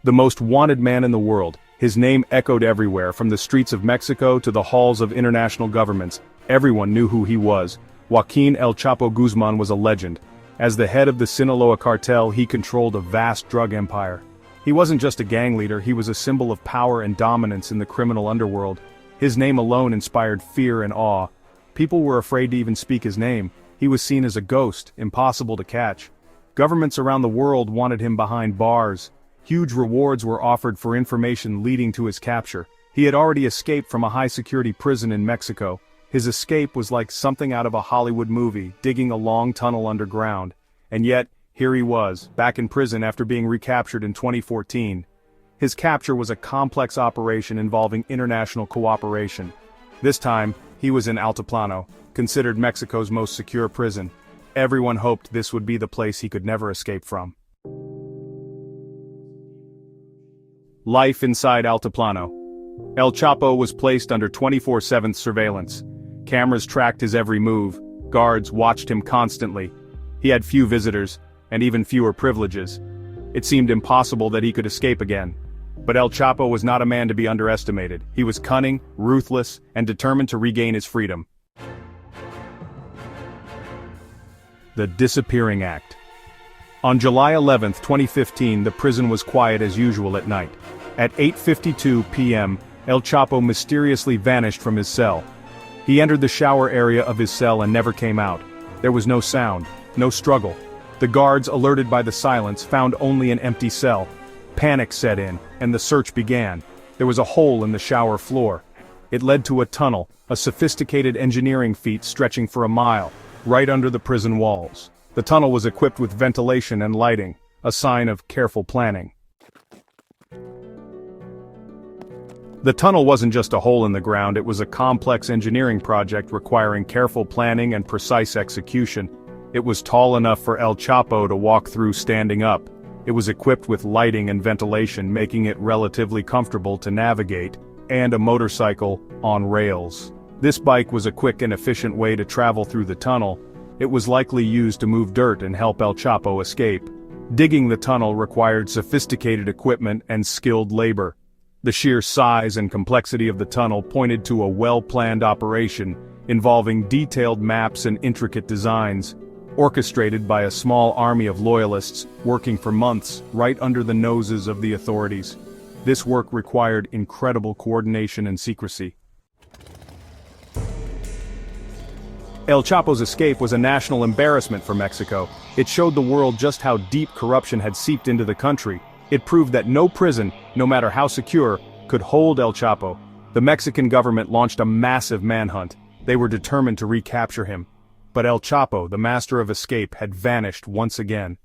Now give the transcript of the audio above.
The most wanted man in the world, his name echoed everywhere, from the streets of Mexico to the halls of international governments. Everyone knew who he was. Joaquin El Chapo Guzman was a legend. As the head of the Sinaloa cartel, he controlled a vast drug empire. He wasn't just a gang leader, he was a symbol of power and dominance in the criminal underworld. His name alone inspired fear and awe. People were afraid to even speak his name. He was seen as a ghost, impossible to catch. Governments around the world wanted him behind bars. Huge rewards were offered for information leading to his capture. He had already escaped from a high-security prison in Mexico. His escape was like something out of a Hollywood movie, digging a long tunnel underground. And yet, here he was, back in prison after being recaptured in 2014. His capture was a complex operation involving international cooperation. This time, he was in Altiplano, considered Mexico's most secure prison. Everyone hoped this would be the place he could never escape from. Life inside Altiplano. El Chapo was placed under 24/7 surveillance. Cameras tracked his every move. Guards watched him constantly. He had few visitors, and even fewer privileges. It seemed impossible that he could escape again. But El Chapo was not a man to be underestimated. He was cunning, ruthless, and determined to regain his freedom. The Disappearing Act. On July 11, 2015, the prison was quiet as usual at night. At 8:52 p.m., El Chapo mysteriously vanished from his cell. He entered the shower area of his cell and never came out. There was no sound, no struggle. The guards, alerted by the silence, found only an empty cell. Panic set in, and the search began. There was a hole in the shower floor. It led to a tunnel, a sophisticated engineering feat stretching for a mile, right under the prison walls. The tunnel was equipped with ventilation and lighting, a sign of careful planning. The tunnel wasn't just a hole in the ground, it was a complex engineering project requiring careful planning and precise execution. It was tall enough for El Chapo to walk through standing up. It was equipped with lighting and ventilation, making it relatively comfortable to navigate, and a motorcycle on rails. This bike was a quick and efficient way to travel through the tunnel. It was likely used to move dirt and help El Chapo escape. Digging the tunnel required sophisticated equipment and skilled labor. The sheer size and complexity of the tunnel pointed to a well-planned operation, involving detailed maps and intricate designs, orchestrated by a small army of loyalists, working for months, right under the noses of the authorities. This work required incredible coordination and secrecy. El Chapo's escape was a national embarrassment for Mexico. It showed the world just how deep corruption had seeped into the country. It proved that no prison, no matter how secure, could hold El Chapo. The Mexican government launched a massive manhunt. They were determined to recapture him. But El Chapo, the master of escape, had vanished once again.